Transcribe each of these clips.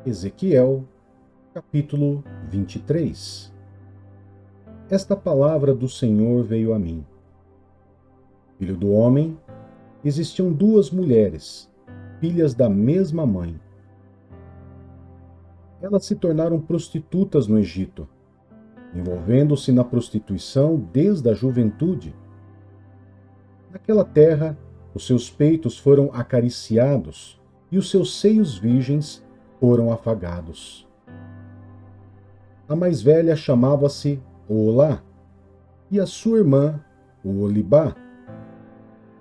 Ezequiel, capítulo 23. Esta palavra do Senhor veio a mim. Filho do homem, existiam duas mulheres, filhas da mesma mãe. Elas se tornaram prostitutas no Egito, envolvendo-se na prostituição desde a juventude. Naquela terra, os seus peitos foram acariciados e os seus seios virgens foram afagados. A mais velha chamava-se Oholá e a sua irmã Oholibá.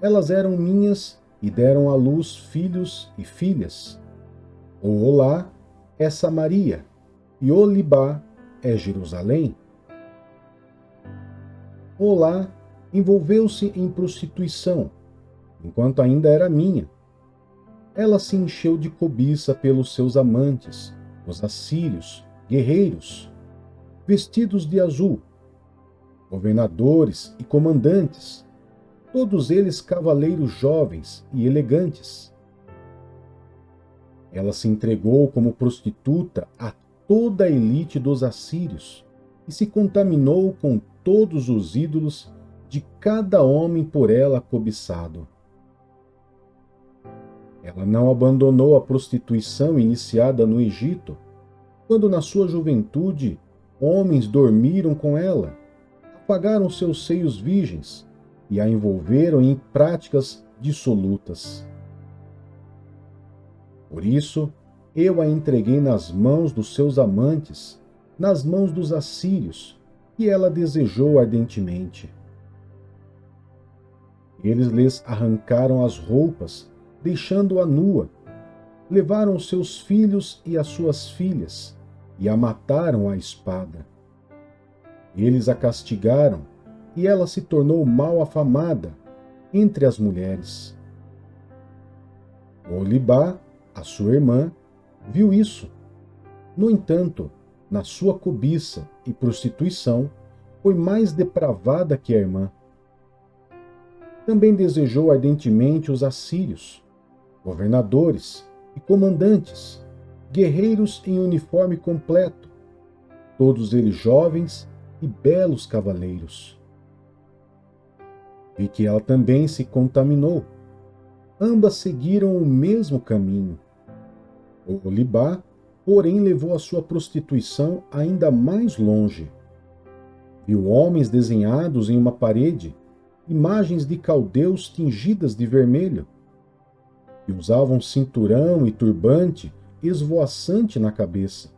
Elas eram minhas e deram à luz filhos e filhas. Oholá é Samaria e Oholibá é Jerusalém. Oholá envolveu-se em prostituição, enquanto ainda era minha. Ela se encheu de cobiça pelos seus amantes, os assírios, guerreiros, vestidos de azul, governadores e comandantes, todos eles cavaleiros jovens e elegantes. Ela se entregou como prostituta a toda a elite dos assírios e se contaminou com todos os ídolos de cada homem por ela cobiçado. Ela não abandonou a prostituição iniciada no Egito, quando na sua juventude homens dormiram com ela, apagaram seus seios virgens e a envolveram em práticas dissolutas. Por isso, eu a entreguei nas mãos dos seus amantes, nas mãos dos assírios, e ela desejou ardentemente. Eles lhes arrancaram as roupas, deixando-a nua, levaram os seus filhos e as suas filhas, e a mataram à espada. Eles a castigaram, e ela se tornou mal afamada entre as mulheres. Oholibá, a sua irmã, viu isso. No entanto, na sua cobiça e prostituição, foi mais depravada que a irmã. Também desejou ardentemente os assírios, governadores e comandantes, guerreiros em uniforme completo, todos eles jovens e belos cavaleiros. Vi que ela também se contaminou. Ambas seguiram o mesmo caminho. Oholibá, porém, levou a sua prostituição ainda mais longe. Viu homens desenhados em uma parede, imagens de caldeus tingidas de vermelho, e usavam cinturão e turbante esvoaçante na cabeça.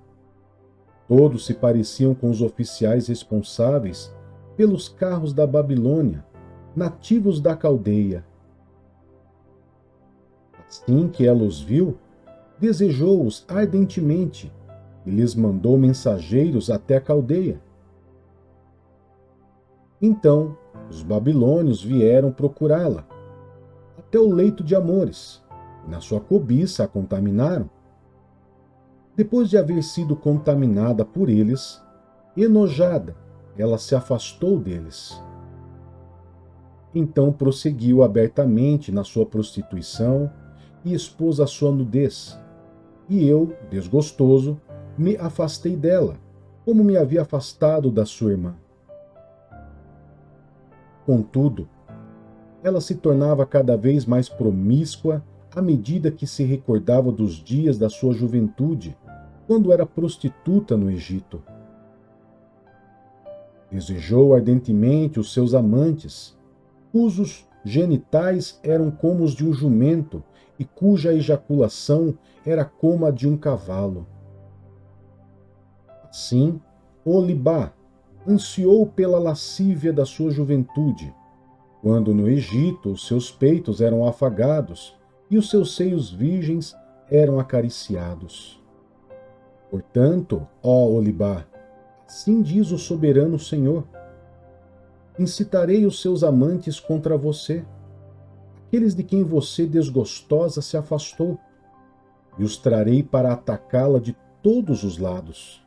Todos se pareciam com os oficiais responsáveis pelos carros da Babilônia, nativos da Caldeia. Assim que ela os viu, desejou-os ardentemente e lhes mandou mensageiros até a Caldeia. Então os babilônios vieram procurá-la, até o leito de amores, e na sua cobiça a contaminaram. Depois de haver sido contaminada por eles, enojada, ela se afastou deles. Então prosseguiu abertamente na sua prostituição e expôs a sua nudez. E eu, desgostoso, me afastei dela, como me havia afastado da sua irmã. Contudo, ela se tornava cada vez mais promíscua à medida que se recordava dos dias da sua juventude, quando era prostituta no Egito. Desejou ardentemente os seus amantes, cujos genitais eram como os de um jumento e cuja ejaculação era como a de um cavalo. Assim, Oholibá ansiou pela lascívia da sua juventude, quando no Egito os seus peitos eram afagados e os seus seios virgens eram acariciados. Portanto, ó Oholibá, assim diz o soberano Senhor: incitarei os seus amantes contra você, aqueles de quem você desgostosa se afastou, e os trarei para atacá-la de todos os lados.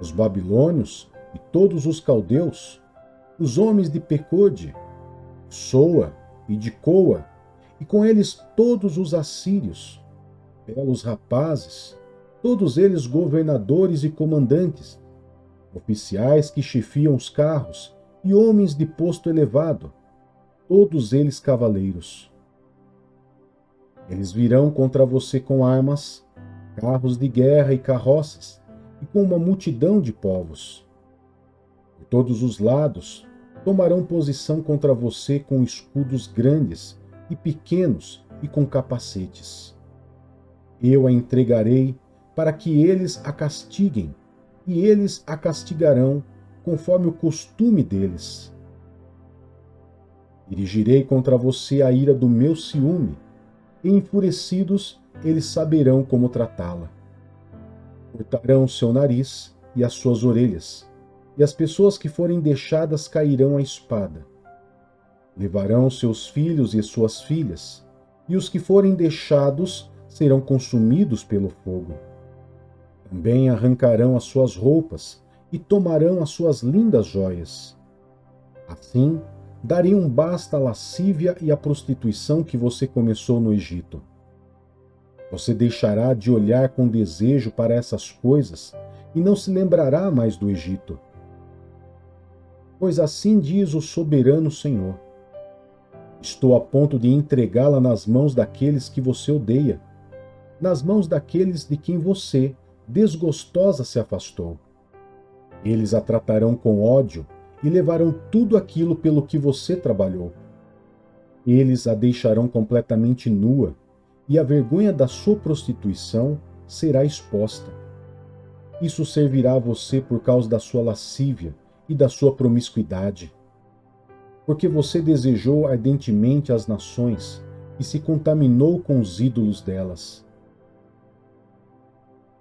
Os babilônios e todos os caldeus, os homens de Pecode, Soa e de Coa, e com eles todos os assírios, belos rapazes, todos eles governadores e comandantes, oficiais que chefiam os carros e homens de posto elevado, todos eles cavaleiros. Eles virão contra você com armas, carros de guerra e carroças, e com uma multidão de povos. Por todos os lados tomarão posição contra você com escudos grandes e pequenos e com capacetes. Eu a entregarei para que eles a castiguem, e eles a castigarão conforme o costume deles. Dirigirei contra você a ira do meu ciúme, e enfurecidos eles saberão como tratá-la. Cortarão seu nariz e as suas orelhas, e as pessoas que forem deixadas cairão à espada. Levarão seus filhos e suas filhas, e os que forem deixados serão consumidos pelo fogo. Também arrancarão as suas roupas e tomarão as suas lindas joias. Assim, darei um basta à lascívia e à prostituição que você começou no Egito. Você deixará de olhar com desejo para essas coisas e não se lembrará mais do Egito. Pois assim diz o soberano Senhor: estou a ponto de entregá-la nas mãos daqueles que você odeia, nas mãos daqueles de quem você, desgostosa, se afastou. Eles a tratarão com ódio e levarão tudo aquilo pelo que você trabalhou. Eles a deixarão completamente nua, e a vergonha da sua prostituição será exposta. Isso servirá a você por causa da sua lascívia e da sua promiscuidade. Porque você desejou ardentemente as nações e se contaminou com os ídolos delas.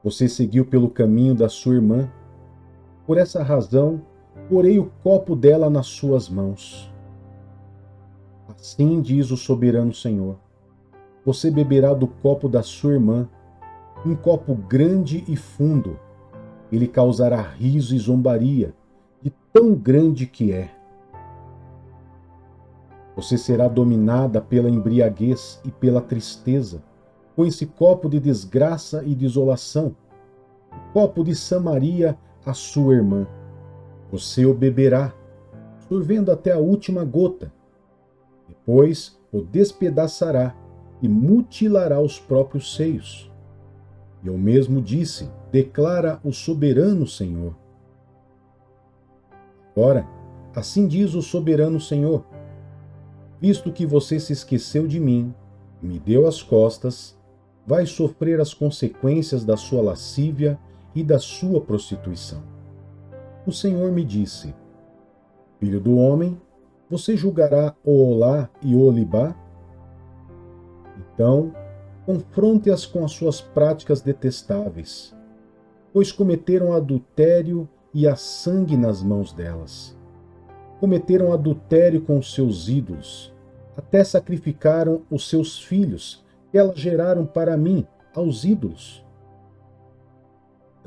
Você seguiu pelo caminho da sua irmã. Por essa razão, porei o copo dela nas suas mãos. Assim diz o soberano Senhor: você beberá do copo da sua irmã, um copo grande e fundo. Ele causará riso e zombaria, de tão grande que é. Você será dominada pela embriaguez e pela tristeza, com esse copo de desgraça e desolação, o copo de Samaria, a sua irmã. Você o beberá, sorvendo até a última gota. Depois o despedaçará e mutilará os próprios seios. Eu mesmo disse, declara o soberano Senhor. Ora, assim diz o soberano Senhor: visto que você se esqueceu de mim, me deu as costas, vai sofrer as consequências da sua lascívia e da sua prostituição. O Senhor me disse: filho do homem, você julgará Oholá e Oholibá? Então, confronte-as com as suas práticas detestáveis, pois cometeram adultério e há sangue nas mãos delas. Cometeram adultério com os seus ídolos, até sacrificaram os seus filhos que elas geraram para mim, aos ídolos.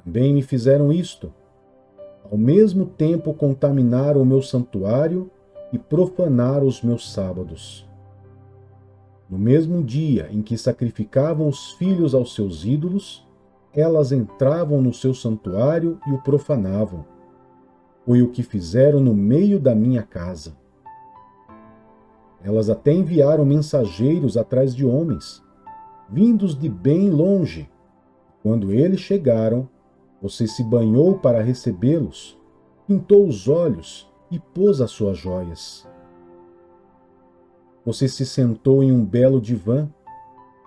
Também me fizeram isto. Ao mesmo tempo contaminaram o meu santuário e profanaram os meus sábados. No mesmo dia em que sacrificavam os filhos aos seus ídolos, elas entravam no seu santuário e o profanavam. Foi o que fizeram no meio da minha casa. Elas até enviaram mensageiros atrás de homens, vindos de bem longe. Quando eles chegaram, você se banhou para recebê-los, pintou os olhos e pôs as suas joias. Você se sentou em um belo divã,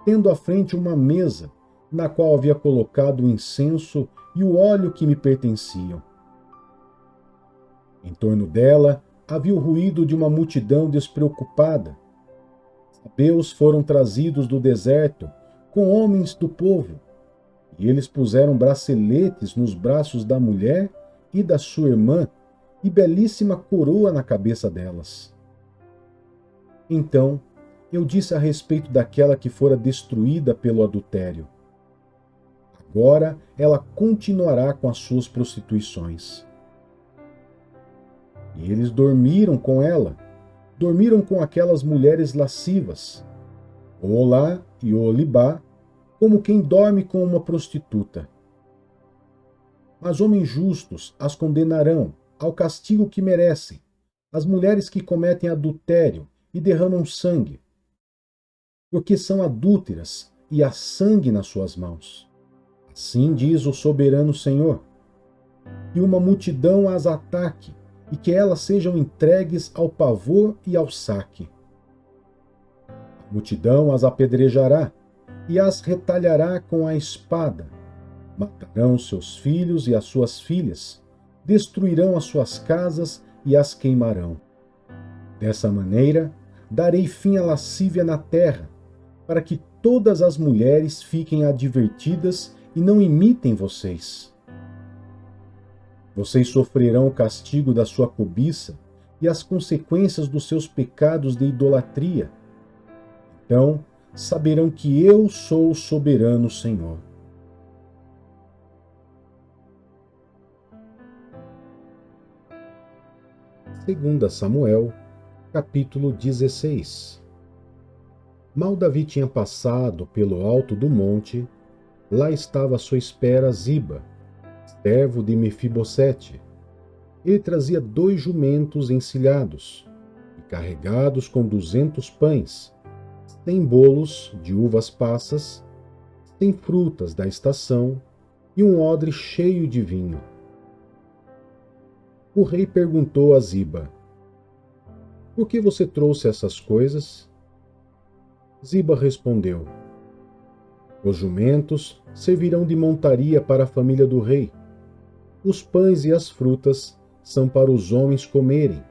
tendo à frente uma mesa, na qual havia colocado o incenso e o óleo que me pertenciam. Em torno dela havia o ruído de uma multidão despreocupada. Sabeus foram trazidos do deserto com homens do povo, e eles puseram braceletes nos braços da mulher e da sua irmã e belíssima coroa na cabeça delas. Então eu disse a respeito daquela que fora destruída pelo adultério: agora ela continuará com as suas prostituições. E eles dormiram com ela, dormiram com aquelas mulheres lascivas, Oholá e Oholibá, como quem dorme com uma prostituta. Mas homens justos as condenarão ao castigo que merecem, as mulheres que cometem adultério e derramam sangue, porque são adúlteras e há sangue nas suas mãos. Assim diz o soberano Senhor. Que uma multidão as ataque e que elas sejam entregues ao pavor e ao saque. A multidão as apedrejará e as retalhará com a espada. Matarão seus filhos e as suas filhas, destruirão as suas casas e as queimarão. Dessa maneira, darei fim à lascívia na terra, para que todas as mulheres fiquem advertidas e não imitem vocês. Vocês sofrerão o castigo da sua cobiça e as consequências dos seus pecados de idolatria. Então saberão que eu sou o soberano Senhor. Segunda Samuel, capítulo 16. Mal Davi tinha passado pelo alto do monte, lá estava à sua espera Ziba, servo de Mefibosete. Ele trazia 2 jumentos encilhados e carregados com 200 pães, 100 bolos de uvas passas, 100 frutas da estação e um odre cheio de vinho. O rei perguntou a Ziba: por que você trouxe essas coisas? Ziba respondeu: os jumentos servirão de montaria para a família do rei. Os pães e as frutas são para os homens comerem,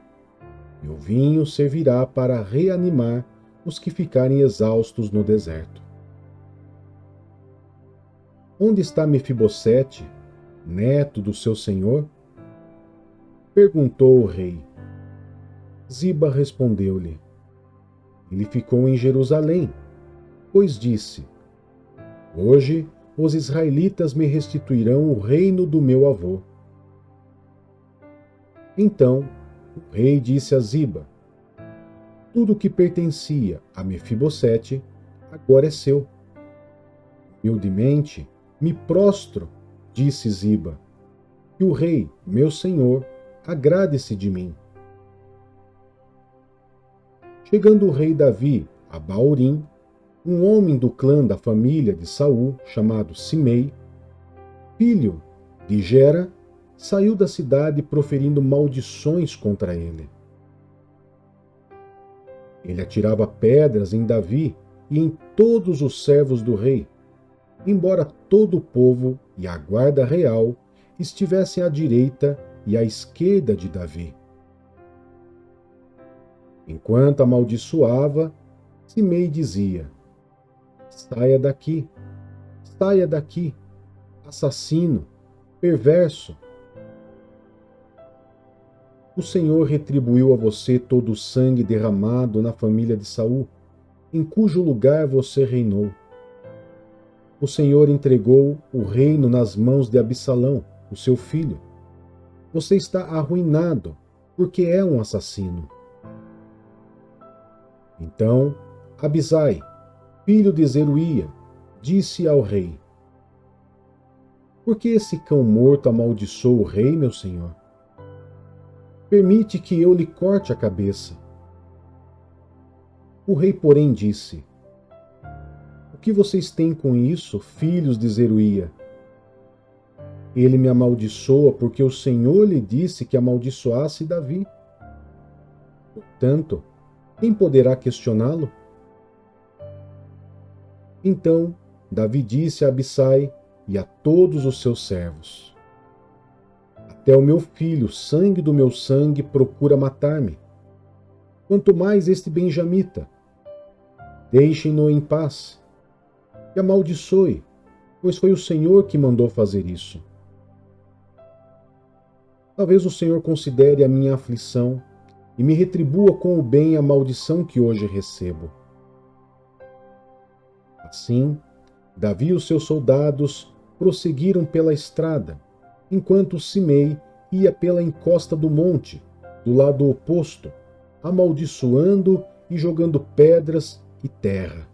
e o vinho servirá para reanimar os que ficarem exaustos no deserto. Onde está Mefibosete, neto do seu senhor? Perguntou o rei. Ziba respondeu-lhe: ele ficou em Jerusalém, pois disse: hoje os israelitas me restituirão o reino do meu avô. Então o rei disse a Ziba: tudo o que pertencia a Mefibosete agora é seu. Humildemente me prostro, disse Ziba, que o rei, meu senhor, agrade-se de mim. Chegando o rei Davi a Baorim, um homem do clã da família de Saul, chamado Simei, filho de Gera, saiu da cidade proferindo maldições contra ele. Ele atirava pedras em Davi e em todos os servos do rei, embora todo o povo e a guarda real estivessem à direita e à esquerda de Davi. Enquanto amaldiçoava, Simei dizia: saia daqui, assassino, perverso. O Senhor retribuiu a você todo o sangue derramado na família de Saul, em cujo lugar você reinou. O Senhor entregou o reino nas mãos de Absalão, o seu filho. Você está arruinado, porque é um assassino. Então Abisai, filho de Zeruia, disse ao rei: por que esse cão morto amaldiçoou o rei, meu senhor? Permite que eu lhe corte a cabeça. O rei, porém, disse: o que vocês têm com isso, filhos de Zeruia? Ele me amaldiçoa porque o Senhor lhe disse que amaldiçoasse Davi. Portanto, quem poderá questioná-lo? Então Davi disse a Abisai e a todos os seus servos: até o meu filho, sangue do meu sangue, procura matar-me. Quanto mais este benjamita. Deixem-no em paz. E amaldiçoe, pois foi o Senhor que mandou fazer isso. Talvez o Senhor considere a minha aflição e me retribua com o bem a maldição que hoje recebo. Assim, Davi e os seus soldados prosseguiram pela estrada, enquanto Simei ia pela encosta do monte, do lado oposto, amaldiçoando e jogando pedras e terra.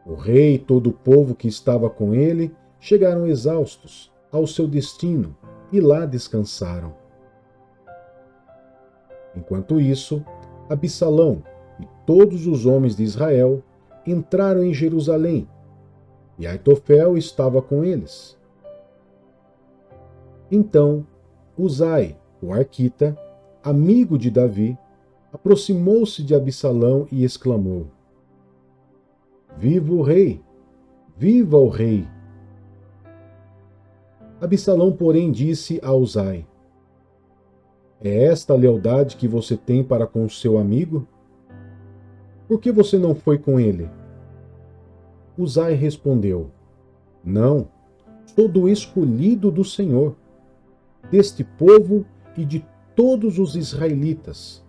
O rei e todo o povo que estava com ele chegaram exaustos ao seu destino e lá descansaram. Enquanto isso, Absalão e todos os homens de Israel entraram em Jerusalém, e Aitofel estava com eles. Então, Uzai, o arquita, amigo de Davi, aproximou-se de Absalão e exclamou: Viva o rei! Viva o rei! Absalão, porém, disse a Uzai: É esta a lealdade que você tem para com seu amigo? Por que você não foi com ele? Uzai respondeu: Não, sou do escolhido do Senhor, deste povo e de todos os israelitas,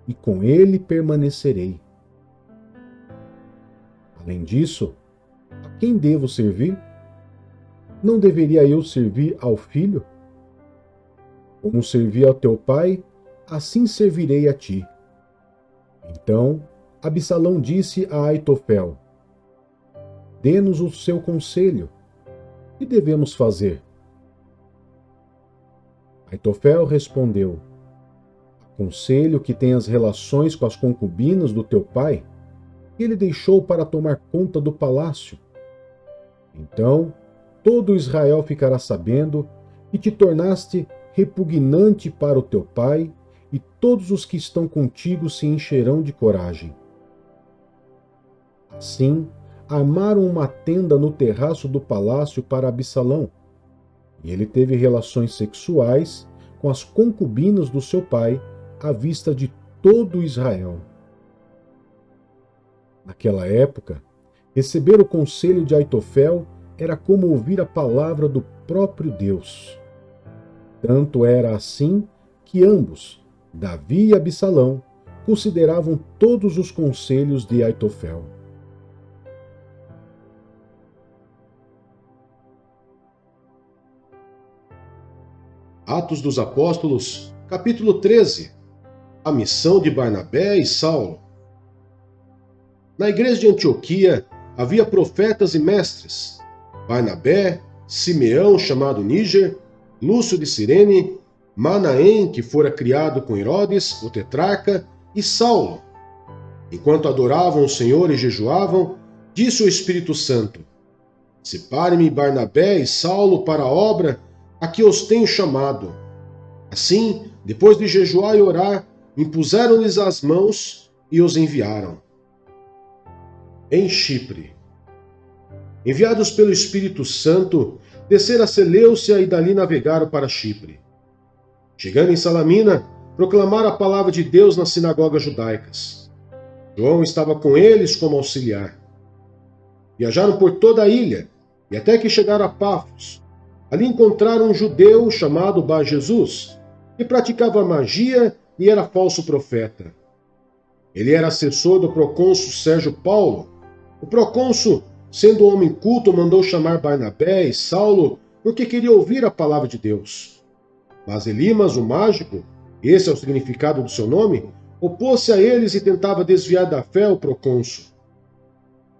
e com ele permanecerei. Além disso, a quem devo servir? Não deveria eu servir ao filho? Como servi ao teu pai, assim servirei a ti. Então, Absalão disse a Aitofel: Dê-nos o seu conselho. Que devemos fazer? Aitofel respondeu: Aconselho que tenhas relações com as concubinas do teu pai, que ele deixou para tomar conta do palácio. Então, todo Israel ficará sabendo que te tornaste repugnante para o teu pai, e todos os que estão contigo se encherão de coragem. Assim, armaram uma tenda no terraço do palácio para Absalão, e ele teve relações sexuais com as concubinas do seu pai, à vista de todo Israel. Naquela época, receber o conselho de Aitofel era como ouvir a palavra do próprio Deus. Tanto era assim que ambos, Davi e Absalão, consideravam todos os conselhos de Aitofel. Atos dos Apóstolos, capítulo 13. A missão de Barnabé e Saulo. Na igreja de Antioquia havia profetas e mestres: Barnabé, Simeão, chamado Níger, Lúcio de Cirene, Manaém, que fora criado com Herodes, o tetrarca, e Saulo. Enquanto adoravam o Senhor e jejuavam, disse o Espírito Santo: Separe-me Barnabé e Saulo para a obra a que os tenho chamado. Assim, depois de jejuar e orar, impuseram-lhes as mãos e os enviaram. Em Chipre. Enviados pelo Espírito Santo, desceram a Seleucia e dali navegaram para Chipre. Chegando em Salamina, proclamaram a palavra de Deus nas sinagogas judaicas. João estava com eles como auxiliar. Viajaram por toda a ilha, e até que chegaram a Pafos. Ali encontraram um judeu chamado Bar-Jesus, que praticava magia e era falso profeta. Ele era assessor do procônsul Sérgio Paulo. O procônsul, sendo homem culto, mandou chamar Barnabé e Saulo porque queria ouvir a palavra de Deus. Mas Elimas, o mágico, esse é o significado do seu nome, opôs-se a eles e tentava desviar da fé o procônsul.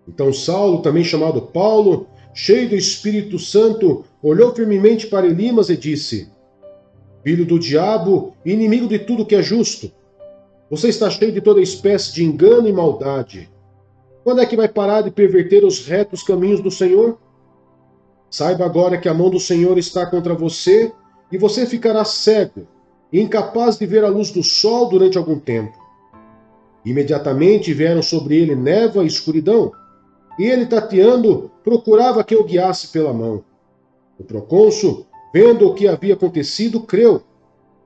Então Saulo, também chamado Paulo, cheio do Espírito Santo, olhou firmemente para Elimas e disse: Filho do diabo e inimigo de tudo que é justo, você está cheio de toda espécie de engano e maldade. Quando é que vai parar de perverter os retos caminhos do Senhor? Saiba agora que a mão do Senhor está contra você, e você ficará cego e incapaz de ver a luz do sol durante algum tempo. Imediatamente vieram sobre ele névoa e escuridão, e ele, tateando, procurava que o guiasse pela mão. O procônsul, vendo o que havia acontecido, creu,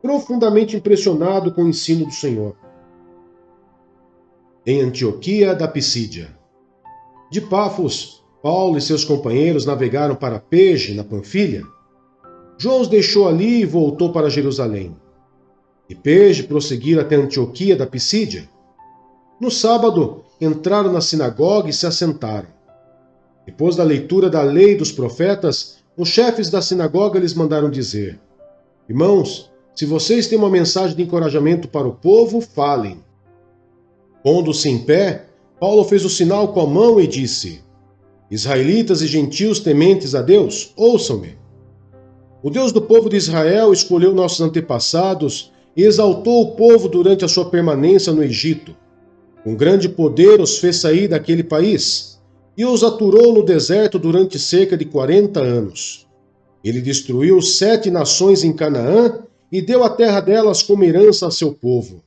profundamente impressionado com o ensino do Senhor. Em Antioquia da Pisídia. De Pafos, Paulo e seus companheiros navegaram para Perge, na Panfilha. João os deixou ali e voltou para Jerusalém. De Perge prosseguiram até Antioquia da Pisídia. No sábado, entraram na sinagoga e se assentaram. Depois da leitura da lei e dos profetas, os chefes da sinagoga lhes mandaram dizer: Irmãos, se vocês têm uma mensagem de encorajamento para o povo, falem. Pondo-se em pé, Paulo fez o sinal com a mão e disse: Israelitas e gentios tementes a Deus, ouçam-me. O Deus do povo de Israel escolheu nossos antepassados e exaltou o povo durante a sua permanência no Egito. Com grande poder os fez sair daquele país e os aturou no deserto durante cerca de 40 anos. Ele destruiu 7 nações em Canaã e deu a terra delas como herança a seu povo.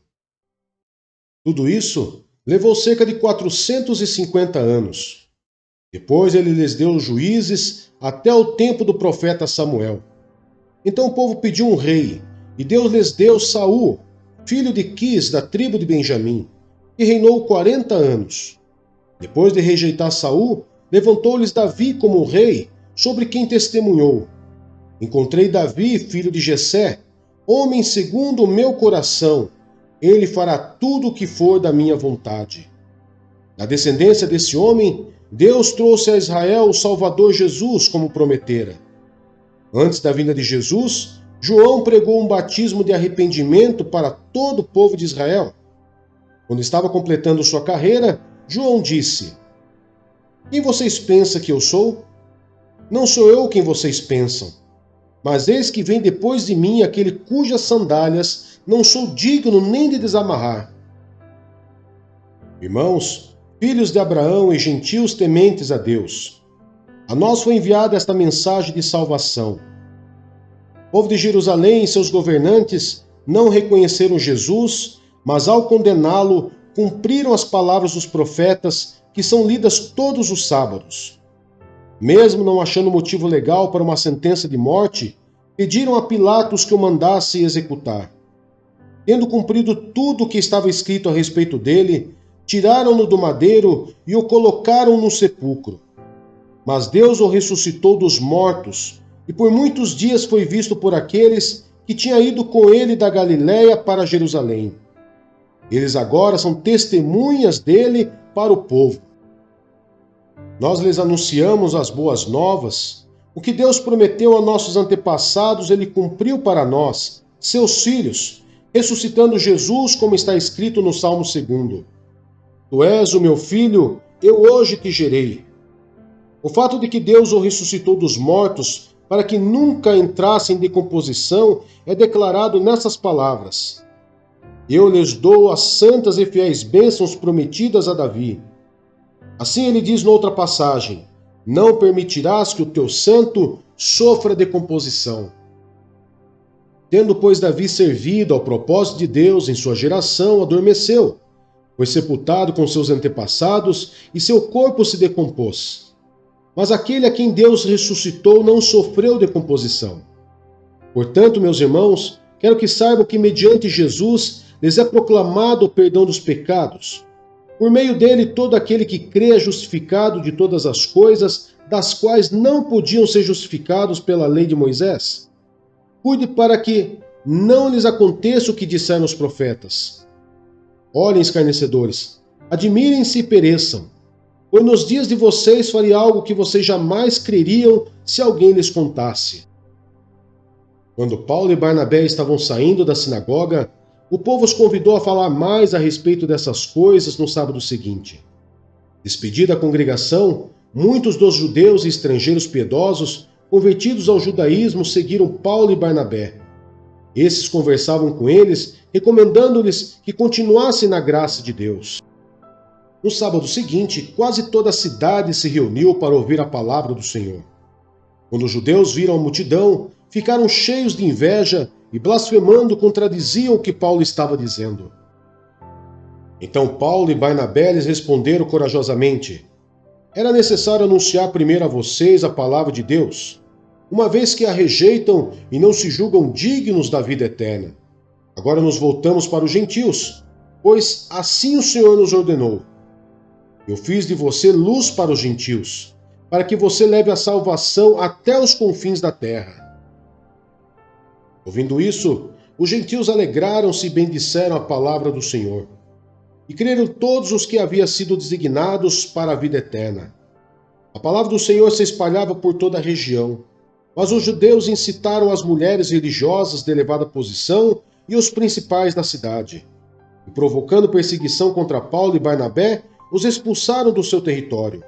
Tudo isso levou cerca de 450 anos. Depois ele lhes deu juízes até o tempo do profeta Samuel. Então o povo pediu um rei, e Deus lhes deu Saul, filho de Quis, da tribo de Benjamim, que reinou 40 anos. Depois de rejeitar Saul, levantou-lhes Davi como rei, sobre quem testemunhou: encontrei Davi, filho de Jessé, homem segundo o meu coração. Ele fará tudo o que for da minha vontade. Na descendência desse homem, Deus trouxe a Israel o Salvador Jesus, como prometera. Antes da vinda de Jesus, João pregou um batismo de arrependimento para todo o povo de Israel. Quando estava completando sua carreira, João disse: quem vocês pensam que eu sou? Não sou eu quem vocês pensam, mas eis que vem depois de mim aquele cujas sandálias não sou digno nem de desamarrar. Irmãos, filhos de Abraão e gentios tementes a Deus, a nós foi enviada esta mensagem de salvação. O povo de Jerusalém e seus governantes não reconheceram Jesus, mas ao condená-lo, cumpriram as palavras dos profetas que são lidas todos os sábados. Mesmo não achando motivo legal para uma sentença de morte, pediram a Pilatos que o mandasse executar. Tendo cumprido tudo o que estava escrito a respeito dele, tiraram-no do madeiro e o colocaram no sepulcro. Mas Deus o ressuscitou dos mortos, e por muitos dias foi visto por aqueles que tinham ido com ele da Galiléia para Jerusalém. Eles agora são testemunhas dele para o povo. Nós lhes anunciamos as boas novas. O que Deus prometeu a nossos antepassados, ele cumpriu para nós, seus filhos, ressuscitando Jesus, como está escrito no Salmo 2. Tu és o meu filho, eu hoje te gerei. O fato de que Deus o ressuscitou dos mortos para que nunca entrasse em decomposição é declarado nessas palavras: eu lhes dou as santas e fiéis bênçãos prometidas a Davi. Assim ele diz noutra passagem: não permitirás que o teu santo sofra decomposição. Tendo, pois, Davi servido ao propósito de Deus em sua geração, adormeceu, foi sepultado com seus antepassados e seu corpo se decompôs. Mas aquele a quem Deus ressuscitou não sofreu decomposição. Portanto, meus irmãos, quero que saibam que mediante Jesus lhes é proclamado o perdão dos pecados. Por meio dele, todo aquele que crê é justificado de todas as coisas, das quais não podiam ser justificados pela lei de Moisés. Cuide para que não lhes aconteça o que disseram os profetas. Olhem, escarnecedores, admirem-se e pereçam, pois nos dias de vocês farei algo que vocês jamais creriam se alguém lhes contasse. Quando Paulo e Barnabé estavam saindo da sinagoga, o povo os convidou a falar mais a respeito dessas coisas no sábado seguinte. Despedida a congregação, muitos dos judeus e estrangeiros piedosos, convertidos ao judaísmo, seguiram Paulo e Barnabé. Esses conversavam com eles, recomendando-lhes que continuassem na graça de Deus. No sábado seguinte, quase toda a cidade se reuniu para ouvir a palavra do Senhor. Quando os judeus viram a multidão, ficaram cheios de inveja e, blasfemando, contradiziam o que Paulo estava dizendo. Então Paulo e Barnabé lhes responderam corajosamente: era necessário anunciar primeiro a vocês a palavra de Deus, uma vez que a rejeitam e não se julgam dignos da vida eterna. Agora nos voltamos para os gentios, pois assim o Senhor nos ordenou. Eu fiz de você luz para os gentios, para que você leve a salvação até os confins da terra. Ouvindo isso, os gentios alegraram-se e bendisseram a palavra do Senhor. E creram todos os que haviam sido designados para a vida eterna. A palavra do Senhor se espalhava por toda a região, mas os judeus incitaram as mulheres religiosas de elevada posição e os principais da cidade. E provocando perseguição contra Paulo e Barnabé, os expulsaram do seu território.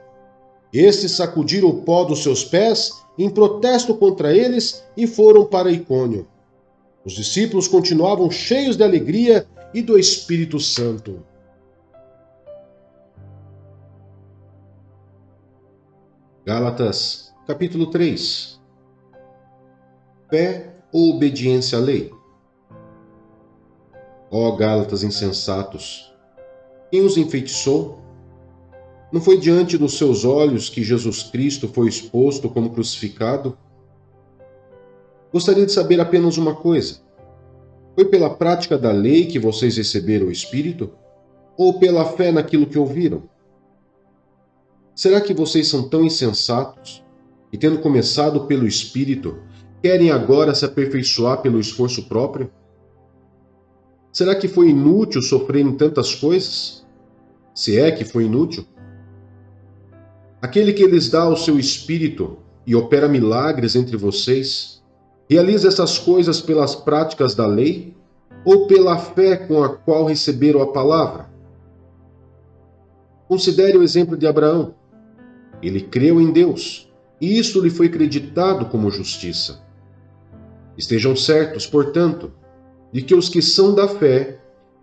Estes sacudiram o pó dos seus pés em protesto contra eles e foram para Icônio. Os discípulos continuavam cheios de alegria e do Espírito Santo. Gálatas, capítulo 3. Fé ou obediência à lei? Ó Gálatas insensatos, quem os enfeitiçou? Não foi diante dos seus olhos que Jesus Cristo foi exposto como crucificado? Gostaria de saber apenas uma coisa. Foi pela prática da lei que vocês receberam o Espírito? Ou pela fé naquilo que ouviram? Será que vocês são tão insensatos e, tendo começado pelo Espírito, querem agora se aperfeiçoar pelo esforço próprio? Será que foi inútil sofrerem tantas coisas? Se é que foi inútil? Aquele que lhes dá o seu Espírito e opera milagres entre vocês, realiza essas coisas pelas práticas da lei ou pela fé com a qual receberam a palavra? Considere o exemplo de Abraão. Ele creu em Deus, e isso lhe foi creditado como justiça. Estejam certos, portanto, de que os que são da fé,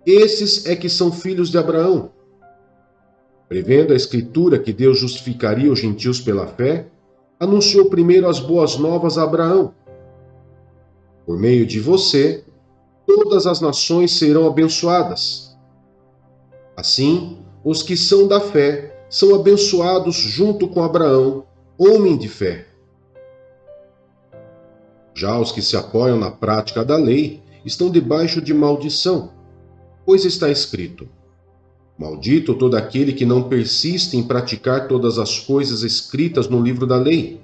esses é que são filhos de Abraão. Prevendo a Escritura que Deus justificaria os gentios pela fé, anunciou primeiro as boas novas a Abraão. Por meio de você, todas as nações serão abençoadas. Assim, os que são da fé são abençoados junto com Abraão, homem de fé. Já os que se apoiam na prática da lei estão debaixo de maldição, pois está escrito: maldito todo aquele que não persiste em praticar todas as coisas escritas no livro da lei.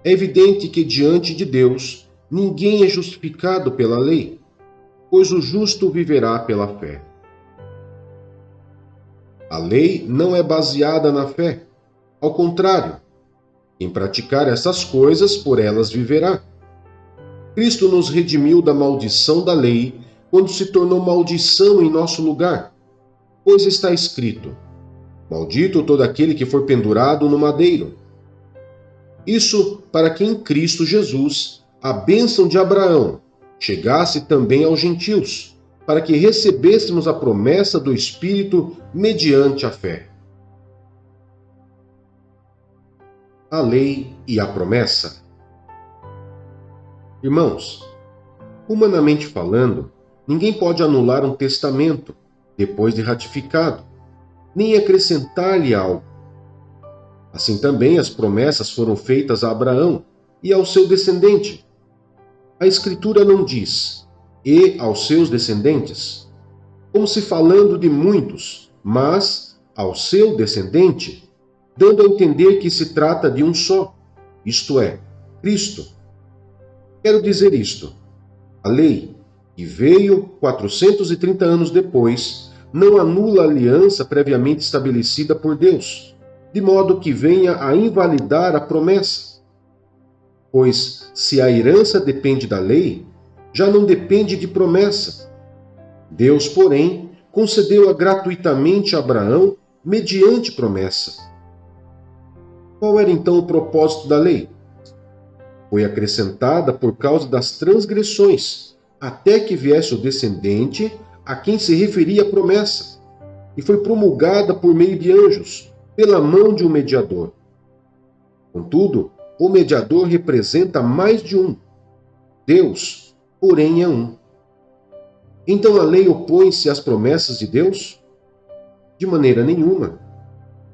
É evidente que diante de Deus ninguém é justificado pela lei, pois o justo viverá pela fé. A lei não é baseada na fé. Ao contrário, quem praticar essas coisas, por elas viverá. Cristo nos redimiu da maldição da lei quando se tornou maldição em nosso lugar, pois está escrito: maldito todo aquele que for pendurado no madeiro. Isso para que em Cristo Jesus a bênção de Abraão chegasse também aos gentios, para que recebêssemos a promessa do Espírito mediante a fé. A lei e a promessa. Irmãos, humanamente falando, ninguém pode anular um testamento depois de ratificado, nem acrescentar-lhe algo. Assim também as promessas foram feitas a Abraão e ao seu descendente. A Escritura não diz "e aos seus descendentes", como se falando de muitos, mas ao seu descendente, dando a entender que se trata de um só, isto é, Cristo. Quero dizer isto: a lei, que veio 430 anos depois, não anula a aliança previamente estabelecida por Deus, de modo que venha a invalidar a promessa. Pois, se a herança depende da lei, já não depende de promessa. Deus, porém, concedeu-a gratuitamente a Abraão mediante promessa. Qual era então o propósito da lei? Foi acrescentada por causa das transgressões, até que viesse o descendente a quem se referia a promessa, e foi promulgada por meio de anjos, pela mão de um mediador. Contudo, o mediador representa mais de um. Deus, porém, é um. Então a lei opõe-se às promessas de Deus? De maneira nenhuma.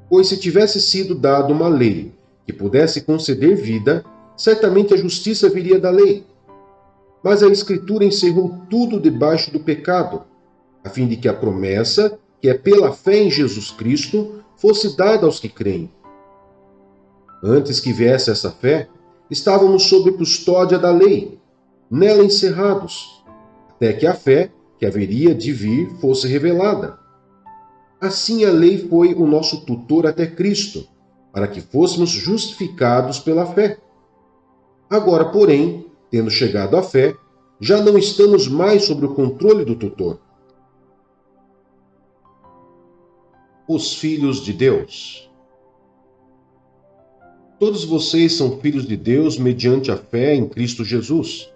Pois se tivesse sido dada uma lei que pudesse conceder vida, certamente a justiça viria da lei. Mas a Escritura encerrou tudo debaixo do pecado, a fim de que a promessa, que é pela fé em Jesus Cristo, fosse dada aos que creem. Antes que viesse essa fé, estávamos sob custódia da lei, nela encerrados, até que a fé, que haveria de vir, fosse revelada. Assim a lei foi o nosso tutor até Cristo, para que fôssemos justificados pela fé. Agora, porém, tendo chegado à fé, já não estamos mais sob o controle do tutor. Os filhos de Deus. Todos vocês são filhos de Deus mediante a fé em Cristo Jesus,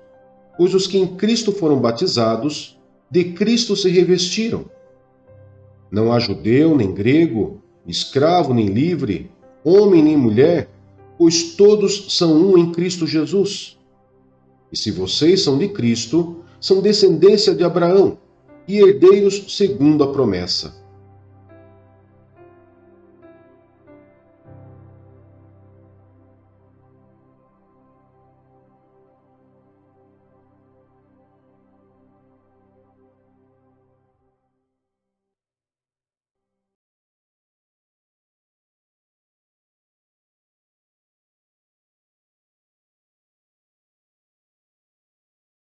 pois os que em Cristo foram batizados, de Cristo se revestiram. Não há judeu nem grego, escravo nem livre, homem nem mulher, pois todos são um em Cristo Jesus. E se vocês são de Cristo, são descendência de Abraão e herdeiros segundo a promessa.